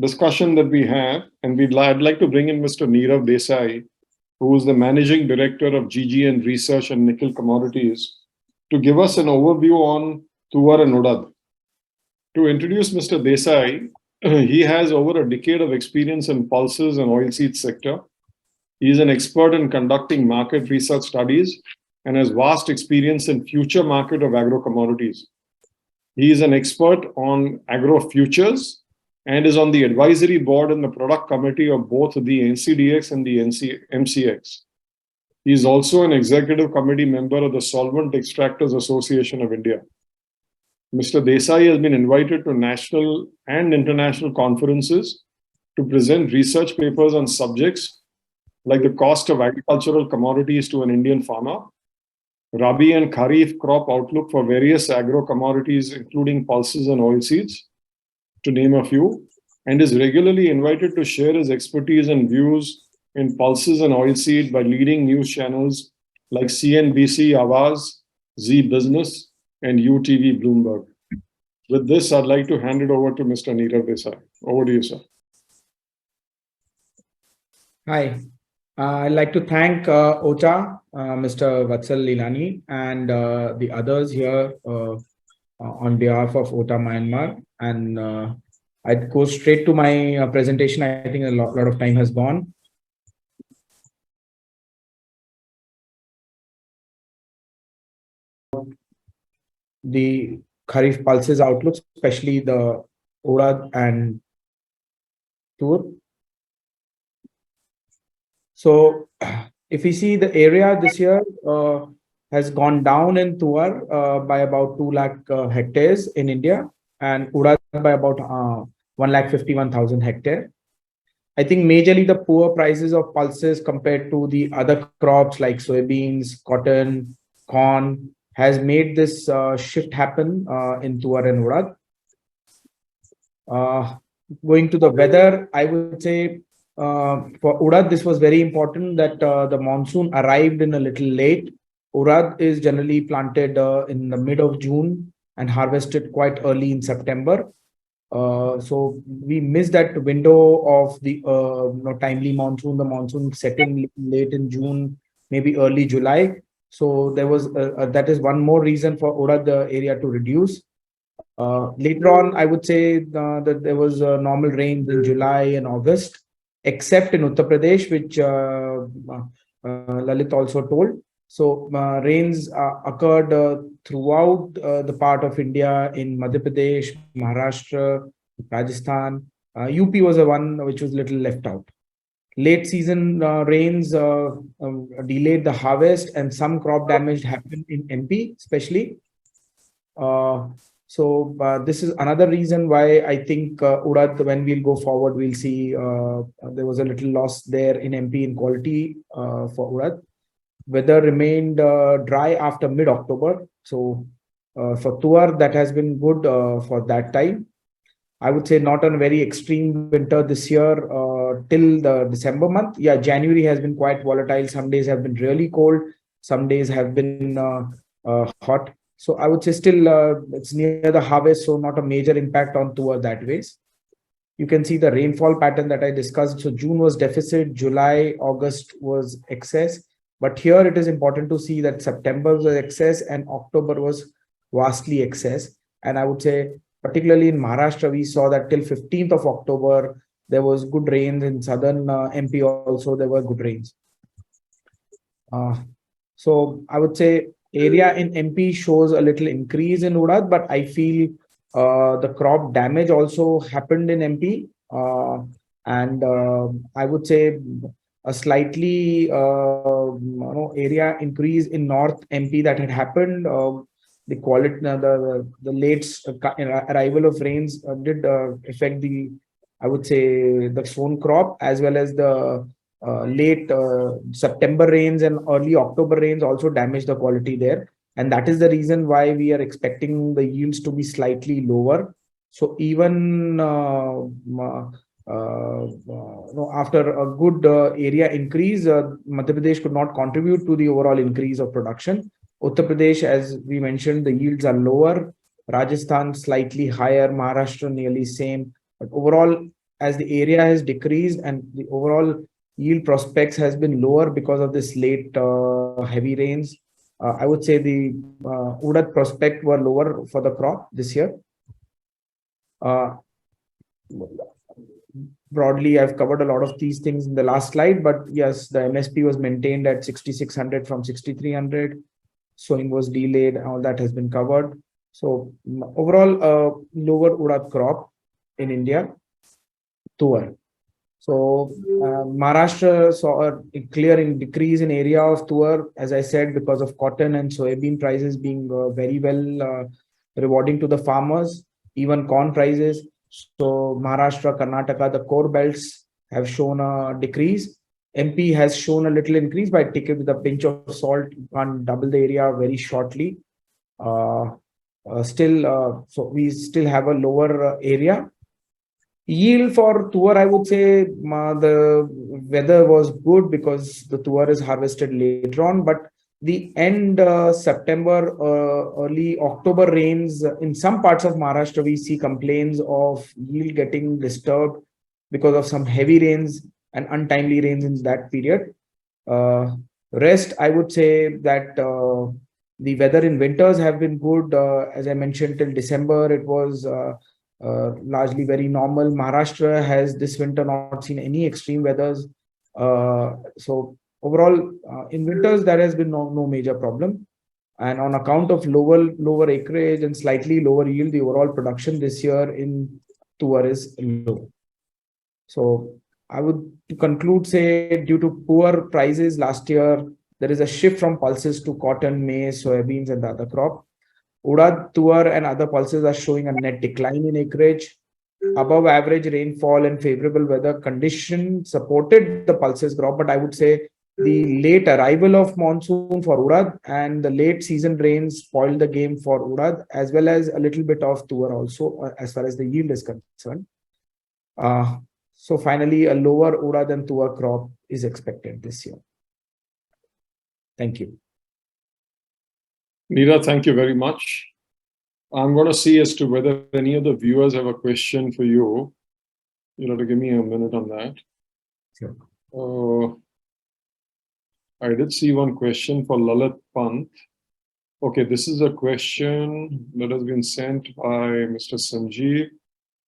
discussion that we have, and I'd like to bring in Mr. Nirav Desai, who is the Managing Director of GGN Research and Nickel Commodities, to give us an overview on Tur and Urad. To introduce Mr. Desai, he has over a decade of experience in pulses and oilseed sector. He is an expert in conducting market research studies and has vast experience in future market of agro commodities. He is an expert on agro futures and is on the advisory board and the product committee of both the NCDX and the MCX. He is also an executive committee member of the Solvent Extractors Association of India. Mr. Desai has been invited to national and international conferences to present research papers on subjects like the cost of agricultural commodities to an Indian farmer, Rabi and Kharif crop outlook for various agro commodities, including pulses and oilseeds, to name a few, and is regularly invited to share his expertise and views in pulses and oilseed by leading news channels like CNBC, Awaz, Z Business, and UTV Bloomberg. With this, I'd like to hand it over to Mr. Nirav Desai. Over to you, sir. Hi. I'd like to thank OTA, Mr. Vatsal Lilani, and the others here on behalf of OTA Myanmar. And I'd go straight to my presentation. I think a lot of time has gone. The Kharif pulses outlook, especially the Urad and Tur. So if we see the area this year has gone down in Tur by about 2 lakh hectares in India, and Urad by about 1,51,000 hectares. I think majorly the poor prices of pulses compared to the other crops like soybeans, cotton, corn has made this shift happen in Tur and Urad. Going to the weather, I would say for Urad, this was very important that the monsoon arrived in a little late. Urad is generally planted in the mid of June and harvested quite early in September. So we missed that window of the timely monsoon. The monsoon set in late in June, maybe early July. So there was that is one more reason for Urad the area to reduce. Later on, I would say that there was normal rains in July and August, except in Uttar Pradesh, which Lalit also told. So rains occurred throughout the part of India in Madhya Pradesh, Maharashtra, Rajasthan. UP was the one which was little left out. Late season rains delayed the harvest, and some crop damage happened in MP, especially. So this is another reason why I think Urad, when we'll go forward, we'll see there was a little loss there in MP in quality for Urad. Weather remained dry after mid-October. So for Tur, that has been good for that time. I would say not on a very extreme winter this year till the December month. Yeah, January has been quite volatile. Some days have been really cold. Some days have been hot. So I would say still it's near the harvest, so not a major impact on Tur that ways. You can see the rainfall pattern that I discussed. So June was deficit, July, August was excess. But here it is important to see that September was excess and October was vastly excess. And I would say, particularly in Maharashtra, we saw that till 15th of October, there was good rains. In southern MP also, there were good rains. So I would say area in MP shows a little increase in Urad, but I feel the crop damage also happened in MP. And I would say a slightly area increase in North MP that had happened. The quality, the late arrival of rains did affect the, I would say, the sown crop, as well as the late September rains and early October rains also damaged the quality there. And that is the reason why we are expecting the yields to be slightly lower. So even after a good area increase, Madhya Pradesh could not contribute to the overall increase of production. Uttar Pradesh, as we mentioned, the yields are lower. Rajasthan slightly higher. Maharashtra nearly same. But overall, as the area has decreased and the overall yield prospects has been lower because of this late heavy rains, I would say the Urad prospect were lower for the crop this year. Uh, Broadly, I've covered a lot of these things in the last slide, but yes, the MSP was maintained at 6,600 from 6,300. Sowing was delayed. All that has been covered. So overall, lower Urad crop in India. Tuar. So Maharashtra saw a clear decrease in area of tuar, as I said, because of cotton and soybean prices being very well rewarding to the farmers, even corn prices. So Maharashtra, Karnataka, the core belts have shown a decrease. MP has shown a little increase, but take it with a pinch of salt. You can't double the area very shortly. So we still have a lower area. Yield for tuar, I would say the weather was good because the tuar is harvested later on, but the end September, early October rains in some parts of Maharashtra, we see complaints of yield getting disturbed because of some heavy rains and untimely rains in that period. Rest, I would say that the weather in winters have been good. As I mentioned, till December, it was largely very normal. Maharashtra has this winter not seen any extreme weathers. So overall, in winters, there has been no major problem. And on account of lower acreage and slightly lower yield, the overall production this year in tuar is low. So I would to conclude say due to poor prices last year, there is a shift from pulses to cotton, maize, soybeans, and the other crop. Urad, tuar, and other pulses are showing a net decline in acreage. Above average rainfall and favorable weather condition supported the pulses crop, but I would say the late arrival of monsoon for Urad and the late season rains spoiled the game for Urad, as well as a little bit of tuar also, as far as the yield is concerned. Uh, so finally, a lower Urad and tuar crop is expected this year. Thank you. Neera, thank you very much. I'm going to see as to whether any of the viewers have a question for you. You'll have to give me a minute on that. Sure. I did see one question for Lalit Pant. Okay, this is a question that has been sent by Mr. Sanjeev,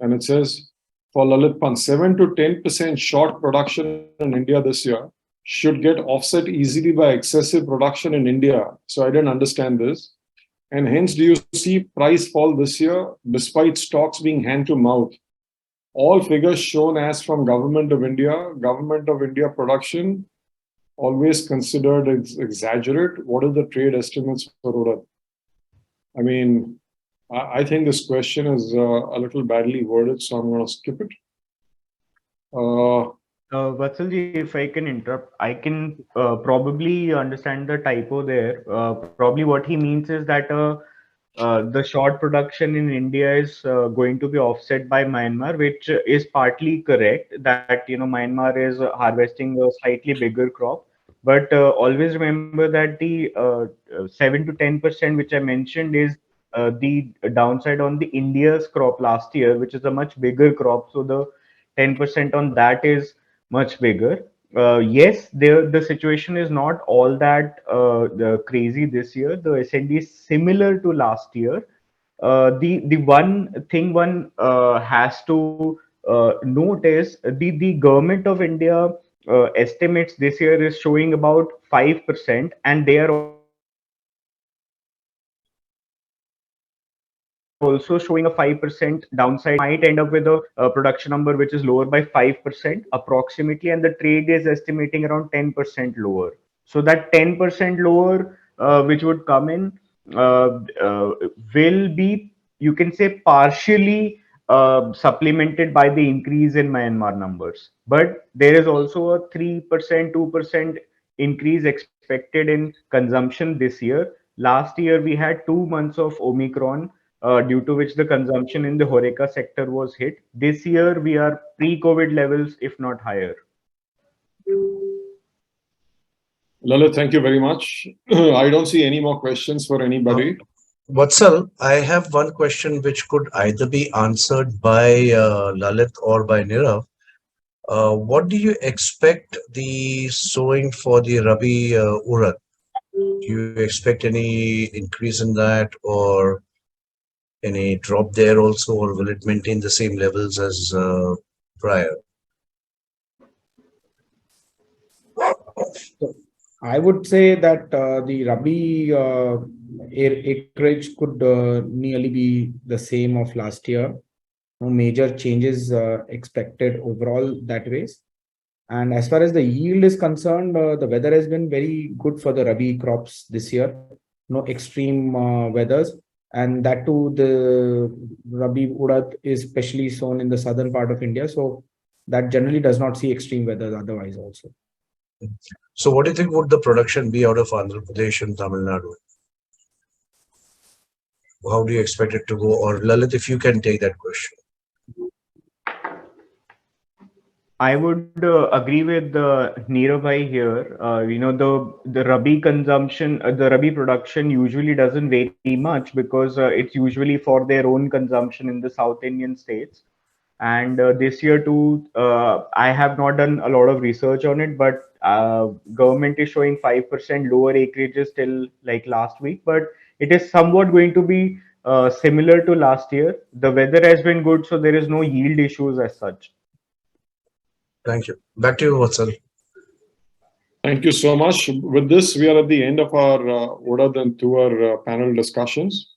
and it says, for Lalit Pant, 7 to 10% short production in India this year should get offset easily by excessive production in India. So I didn't understand this. And hence, do you see price fall this year despite stocks being hand to mouth? All figures shown as from Government of India production, always considered exaggerate. What are the trade estimates for Urad? I mean, I think this question is a little badly worded, so I'm going to skip it. Vatsalji, if I can interrupt, I can probably understand the typo there. Probably what he means is that the short production in India is going to be offset by Myanmar, which is partly correct. That Myanmar is harvesting a slightly bigger crop, but always remember that the 7 to 10% which I mentioned is the downside on the India's crop last year, which is a much bigger crop. So the 10% on that is much bigger. Yes, the situation is not all that crazy this year. The SND is similar to last year. The one thing one has to note is the government of India estimates this year is showing about 5%, and they are also showing a 5% downside might end up with a production number which is lower by 5% approximately, and the trade is estimating around 10% lower. So that 10% lower which would come in will be, you can say, partially supplemented by the increase in Myanmar numbers. But there is also a 3%, 2% increase expected in consumption this year. Last year, we had 2 months of Omicron, due to which the consumption in the Horeca sector was hit. This year, we are pre-COVID levels, if not higher. Lalit, thank you very much. I don't see any more questions for anybody. Vatsal, I have one question which could either be answered by Lalit or by Nirav. What do you expect the sowing for the Rabi Urad? Do you expect any increase in that or any drop there also, or will it maintain the same levels as prior? So I would say that the Rabi acreage could nearly be the same of last year. No major changes expected overall that ways. And as far as the yield is concerned, the weather has been very good for the Rabi crops this year. No extreme weathers. And that too, the Rabi Urad is specially sown in the southern part of India. So that generally does not see extreme weathers otherwise also. So, what do you think would the production be out of Andhra Pradesh and Tamil Nadu? How do you expect it to go? Or Lalit, if you can take that question. I would agree with Neerav bhai here. The Rabi consumption, the Rabi production usually doesn't vary much because it's usually for their own consumption in the South Indian states. And this year too, I have not done a lot of research on it, but government is showing 5% lower acreages till like last week. But it is somewhat going to be similar to last year. The weather has been good, so there is no yield issues as such. Thank you. Back to you, Vatsal. Thank you so much. With this, we are at the end of our Urad and Tur panel discussions.